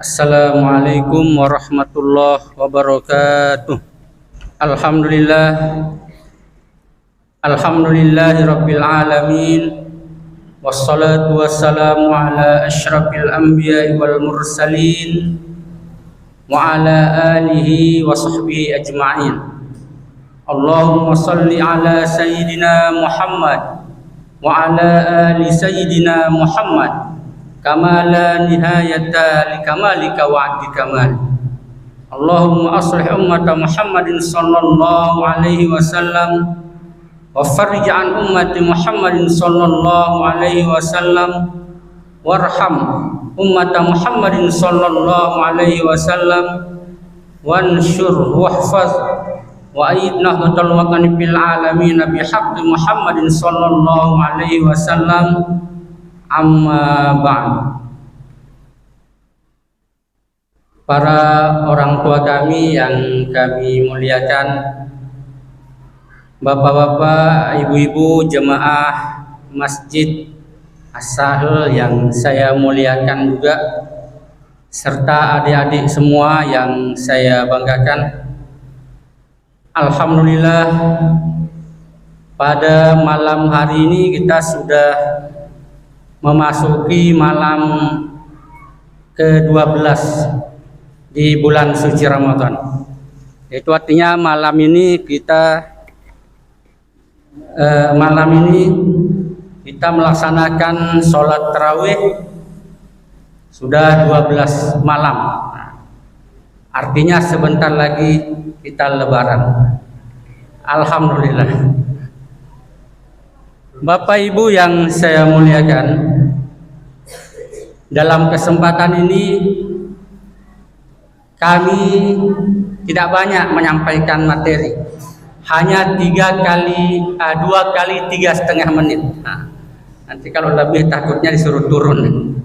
Assalamualaikum warahmatullahi wabarakatuh. Alhamdulillahi rabbil alamin. Wassalatu wassalamu ala asyrafil anbiya'i wal mursalin wa ala alihi wa sahbihi ajma'in. Allahumma salli ala sayyidina Muhammad wa ala ali sayyidina Muhammad kama la nihayata likamalika wa'di kamal. Allahumma aslih ummata Muhammadin sallallahu alaihi wasallam wa farij an ummati Muhammadin sallallahu alaihi wasallam warham ummata Muhammadin sallallahu alaihi wasallam wanshur wahfaz wa aid nahdatal watani fil alamin bihaqqi Muhammadin sallallahu alaihi wasallam. Amma ba'd. Para orang tua kami yang kami muliakan, bapak-bapak, ibu-ibu, jemaah Masjid As-Sahel yang saya muliakan juga, serta adik-adik semua yang saya banggakan. Alhamdulillah, pada malam hari ini kita sudah memasuki malam ke-12 di bulan suci Ramadan. Itu artinya malam ini kita melaksanakan sholat tarawih sudah 12 malam. Artinya sebentar lagi kita lebaran. Alhamdulillah. Bapak Ibu yang saya muliakan, dalam kesempatan ini kami tidak banyak menyampaikan materi, hanya 2 kali 3,5 menit. Nanti kalau lebih takutnya disuruh turun.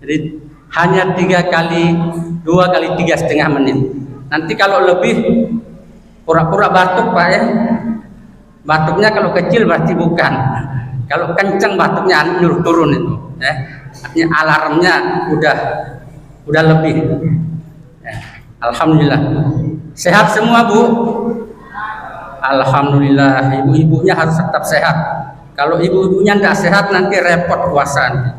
Jadi hanya 2 kali 3,5 menit. Nanti kalau lebih pura-pura batuk Pak ya. Batuknya kalau kecil berarti bukan. Kalau kencang batuknya nyuruh turun itu. Artinya alarmnya udah lebih. Alhamdulillah. Sehat semua Bu? Alhamdulillah. Ibu-ibunya harus tetap sehat. Kalau ibu-ibunya tidak sehat nanti repot puasa.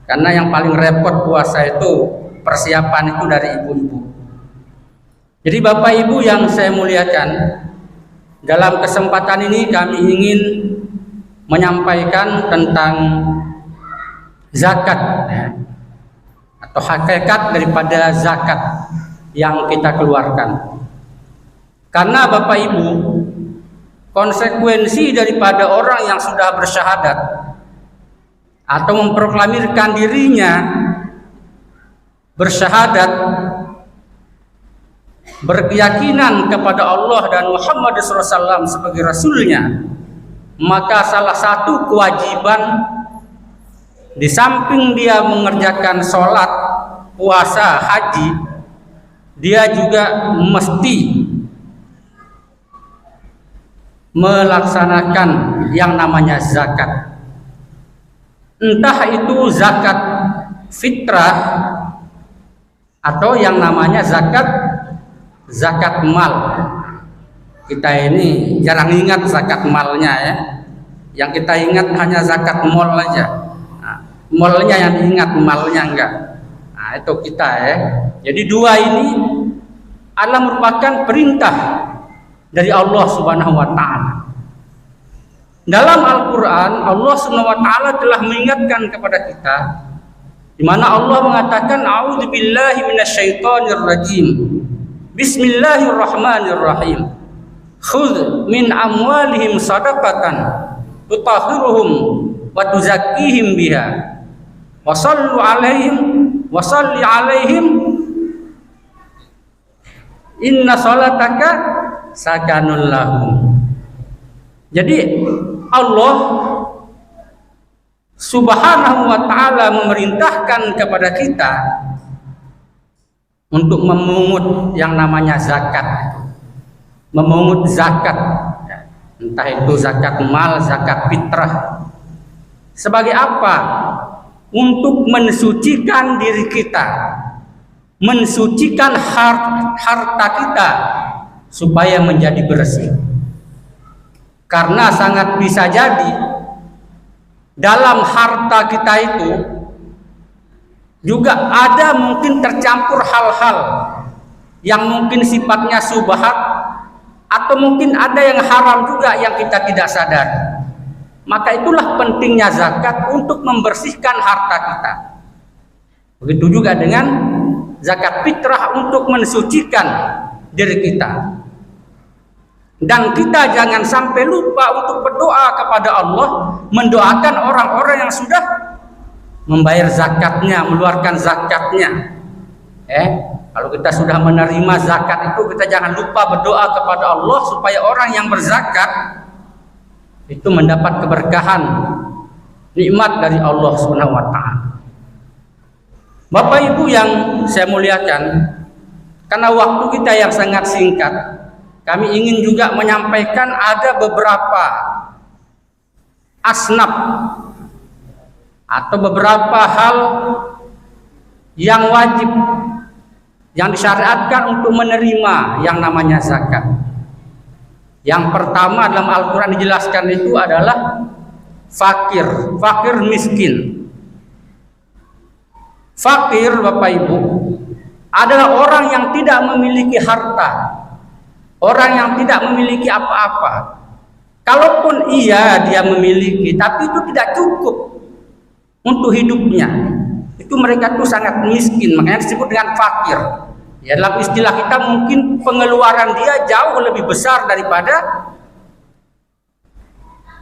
Karena yang paling repot puasa itu persiapan itu dari ibu-ibu. Jadi Bapak Ibu yang saya muliakan, dalam kesempatan ini kami ingin menyampaikan tentang zakat atau hakikat daripada zakat yang kita keluarkan. Karena Bapak Ibu, konsekuensi daripada orang yang sudah bersyahadat atau memproklamirkan dirinya bersyahadat, berkeyakinan kepada Allah dan Muhammad SAW sebagai Rasulnya, maka salah satu kewajiban di samping dia mengerjakan sholat, puasa, haji, dia juga mesti melaksanakan yang namanya zakat. Entah itu zakat fitrah atau yang namanya zakat mal. Kita ini jarang ingat zakat malnya ya. Yang kita ingat hanya zakat mal aja. Malnya yang diingat, malnya enggak. Itu kita ya. Jadi 2 ini adalah merupakan perintah dari Allah Subhanahu wa taala. Dalam Al-Qur'an Allah Subhanahu wa taala telah mengingatkan kepada kita, di mana Allah mengatakan a'udzubillahi minasyaitonir rajim. Bismillahirrahmanirrahim. Khudh min amwalihim shadaqatan tutahhiruhum wa tuzakkihim biha wa salli alaihim inna salataka sakanul lahum. Jadi Allah Subhanahu wa ta'ala memerintahkan kepada kita untuk memungut yang namanya zakat, memungut zakat, entah itu zakat mal, zakat fitrah. Sebagai apa? Untuk mensucikan diri kita mensucikan harta kita supaya menjadi bersih. Karena sangat bisa jadi dalam harta kita itu juga ada mungkin tercampur hal-hal yang mungkin sifatnya subhat, atau mungkin ada yang haram juga yang kita tidak sadar. Maka itulah pentingnya zakat untuk membersihkan harta kita. Begitu juga dengan zakat fitrah untuk mensucikan diri kita. Dan kita jangan sampai lupa untuk berdoa kepada Allah, mendoakan orang-orang yang sudah membayar zakatnya, mengeluarkan zakatnya. Kalau kita sudah menerima zakat itu, kita jangan lupa berdoa kepada Allah supaya orang yang berzakat itu mendapat keberkahan, nikmat dari Allah Subhanahu wa taala. Bapak Ibu yang saya muliakan, karena waktu kita yang sangat singkat, kami ingin juga menyampaikan ada beberapa asnaf atau beberapa hal yang wajib, yang disyariatkan untuk menerima yang namanya zakat. Yang pertama dalam Al-Quran dijelaskan itu adalah fakir, fakir miskin. Fakir, Bapak Ibu, adalah orang yang tidak memiliki harta, orang yang tidak memiliki apa-apa. Kalaupun iya dia memiliki, tapi itu tidak cukup untuk hidupnya. Itu mereka tuh sangat miskin, makanya disebut dengan fakir. Ya, dalam istilah kita mungkin pengeluaran dia jauh lebih besar daripada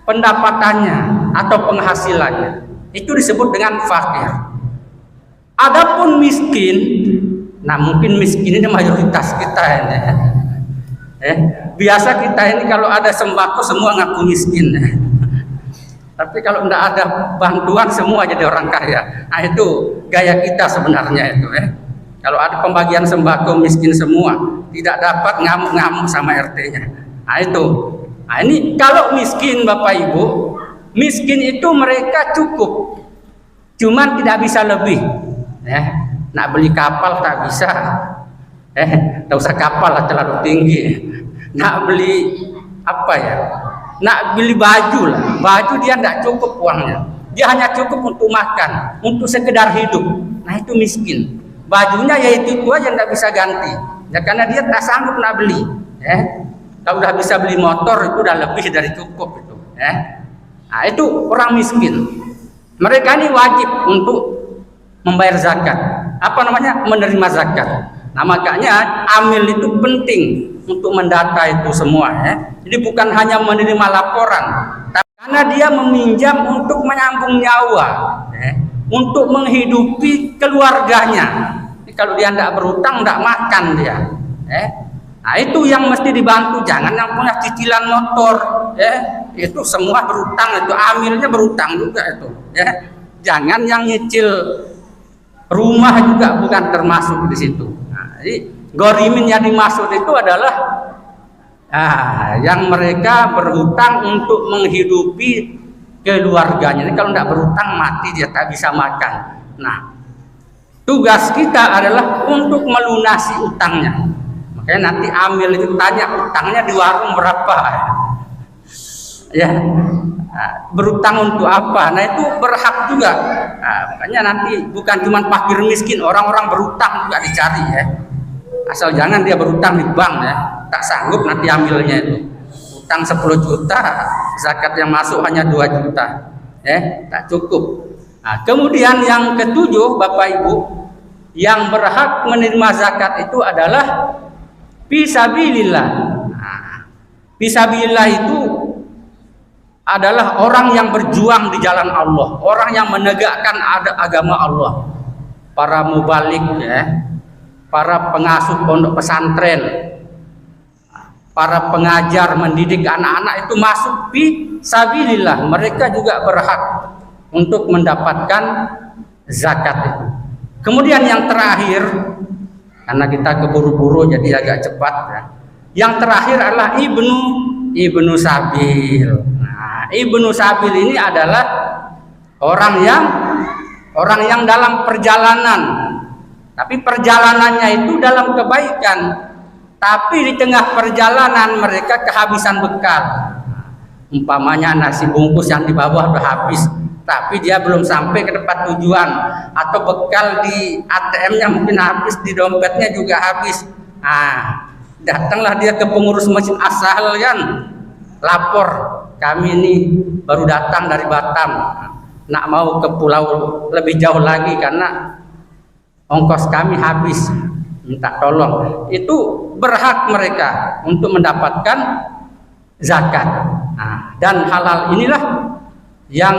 pendapatannya atau penghasilannya. Itu disebut dengan fakir. Adapun miskin, nah mungkin miskin ini mayoritas kita ini. Biasa kita ini kalau ada sembako semua ngaku miskin. Tapi kalau tidak ada bantuan semua jadi orang kaya. Nah itu gaya kita sebenarnya itu. Kalau ada pembagian sembako miskin semua, tidak dapat ngamuk-ngamuk sama RT-nya. Nah itu. Nah ini kalau miskin Bapak Ibu, miskin itu mereka cukup, cuman tidak bisa lebih. Nak beli kapal tak bisa. Tak usah kapal lah, terlalu tinggi. Nak beli apa ya? Nak beli baju lah, baju dia tidak cukup uangnya. Dia hanya cukup untuk makan, untuk sekedar hidup. Nah itu miskin. Bajunya ya itu aja tidak bisa ganti. Ya karena dia tak sanggup nak beli. Kalau udah bisa beli motor itu udah lebih dari cukup itu. Nah itu orang miskin. Mereka ini wajib untuk membayar zakat. Apa namanya? Menerima zakat. Nah makanya amil itu penting untuk mendata itu semua. Jadi bukan hanya menerima laporan, tapi karena dia meminjam untuk menyambung nyawa, untuk menghidupi keluarganya. Jadi kalau dia tidak berutang, tidak makan dia. Nah itu yang mesti dibantu. Jangan yang punya cicilan motor, itu semua berutang, itu amilnya berutang juga itu. Jangan yang nyicil rumah juga bukan termasuk di situ. Nah, jadi gorimin yang dimaksud itu adalah yang mereka berhutang untuk menghidupi keluarganya. Jadi kalau tidak berhutang mati dia tak bisa makan. Nah, tugas kita adalah untuk melunasi utangnya. Makanya nanti amil itu tanya utangnya di warung berapa. Berutang untuk apa? Nah itu berhak juga. Makanya nanti bukan cuma fakir miskin, orang-orang berutang juga dicari Asal jangan dia berutang di bank tak sanggup nanti ambilnya itu. Utang 10 juta, zakat yang masuk hanya 2 juta. Tak cukup. Nah, kemudian yang ketujuh Bapak Ibu, yang berhak menerima zakat itu adalah fisabilillah. Fisabilillah itu adalah orang yang berjuang di jalan Allah, orang yang menegakkan agama Allah. Para mubalik para pengasuh pondok pesantren, para pengajar mendidik anak-anak itu masuk fisabilillah. Mereka juga berhak untuk mendapatkan zakat itu. Kemudian yang terakhir, karena kita keburu-buru jadi agak cepat Yang terakhir adalah ibnu sabil. Nah, ibnu sabil ini adalah orang yang dalam perjalanan Tapi perjalanannya itu dalam kebaikan. Tapi di tengah perjalanan mereka kehabisan bekal. Umpamanya nasi bungkus yang di bawah udah habis, tapi dia belum sampai ke tempat tujuan, atau bekal di ATM-nya mungkin habis, di dompetnya juga habis. Datanglah dia ke pengurus masjid asal kan, lapor, kami ini baru datang dari Batam, nak mau ke pulau lebih jauh lagi karena ongkos kami habis, minta tolong. Itu berhak mereka untuk mendapatkan zakat. Dan hal-hal inilah yang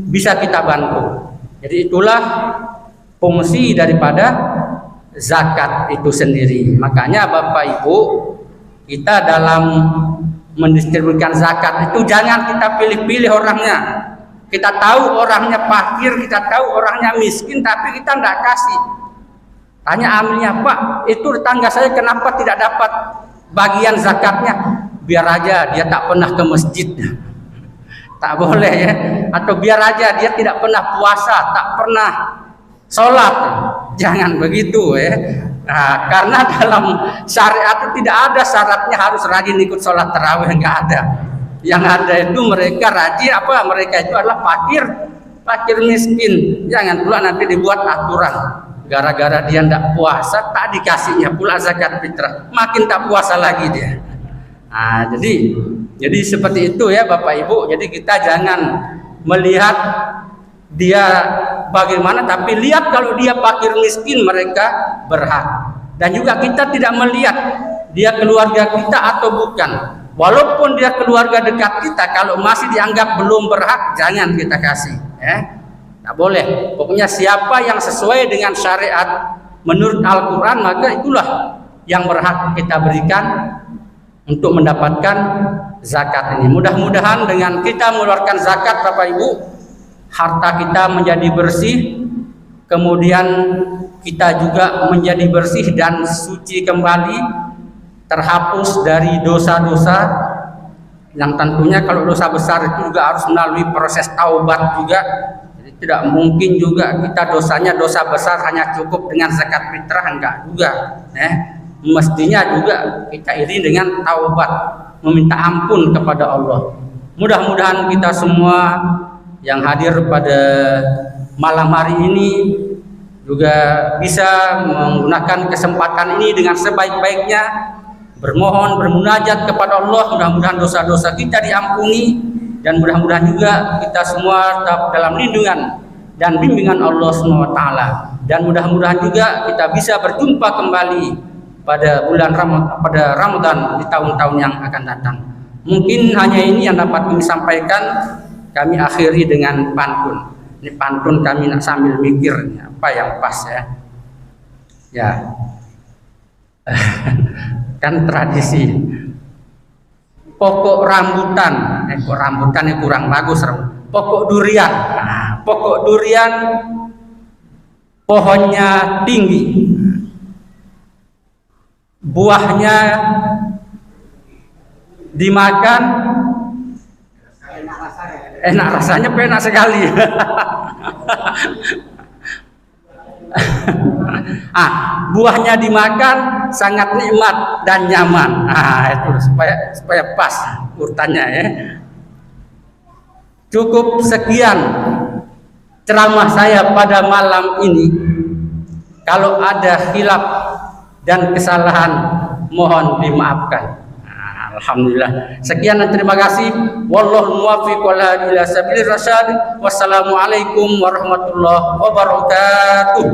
bisa kita bantu. Jadi itulah fungsi daripada zakat itu sendiri. Makanya Bapak Ibu, kita dalam mendistribusikan zakat itu jangan kita pilih-pilih orangnya. Kita tahu orangnya fakir, kita tahu orangnya miskin, tapi kita tidak kasih. Tanya amilnya, Pak, itu tetangga saya kenapa tidak dapat bagian zakatnya? Biar aja dia tak pernah ke masjid. Tak boleh ya. Atau biar aja dia tidak pernah puasa, tak pernah sholat. Jangan begitu ya. Karena dalam syariat itu tidak ada syaratnya harus rajin ikut sholat tarawih, enggak ada. Yang ada itu mereka rajin, mereka itu adalah fakir miskin. Jangan pula nanti dibuat aturan. Gara-gara dia tidak puasa, tak dikasihnya pula zakat fitrah. Makin tak puasa lagi dia. Jadi seperti itu ya Bapak Ibu. Jadi kita jangan melihat dia bagaimana, tapi lihat kalau dia fakir miskin mereka berhak. Dan juga kita tidak melihat dia keluarga kita atau bukan. Walaupun dia keluarga dekat kita, kalau masih dianggap belum berhak, jangan kita kasih. Tak boleh. Pokoknya siapa yang sesuai dengan syariat menurut Al-Quran, maka itulah yang berhak kita berikan untuk mendapatkan zakat ini. Mudah-mudahan dengan kita mengeluarkan zakat Bapak Ibu, harta kita menjadi bersih, kemudian kita juga menjadi bersih dan suci kembali, terhapus dari dosa-dosa yang tentunya kalau dosa besar itu juga harus melalui proses taubat juga. Jadi tidak mungkin juga kita dosanya dosa besar hanya cukup dengan zakat fitrah, enggak juga. Mestinya juga kita iringi dengan taubat, meminta ampun kepada Allah. Mudah-mudahan kita semua yang hadir pada malam hari ini juga bisa menggunakan kesempatan ini dengan sebaik-baiknya, bermohon, bermunajat kepada Allah. Mudah-mudahan dosa-dosa kita diampuni, dan mudah-mudahan juga kita semua tetap dalam lindungan dan bimbingan Allah SWT. Dan mudah-mudahan juga kita bisa berjumpa kembali pada bulan Ramadan di tahun-tahun yang akan datang. Mungkin hanya ini yang dapat kami sampaikan. Kami akhiri dengan pantun. Ini pantun kami nak sambil mikir apa yang pas ya. Kan tradisi. Pokok rambutan, kok rambutannya kurang bagus. Pokok durian. Pokok durian pohonnya tinggi, buahnya dimakan enak rasanya, enak sekali. Buahnya dimakan sangat nikmat dan nyaman. Itu supaya pas urutannya ya. Cukup sekian ceramah saya pada malam ini. Kalau ada khilaf dan kesalahan mohon dimaafkan. Alhamdulillah. Sekian dan terima kasih. Wallahu muwaffiq ila sabilir rasyad. Wassalamualaikum warahmatullahi wabarakatuh.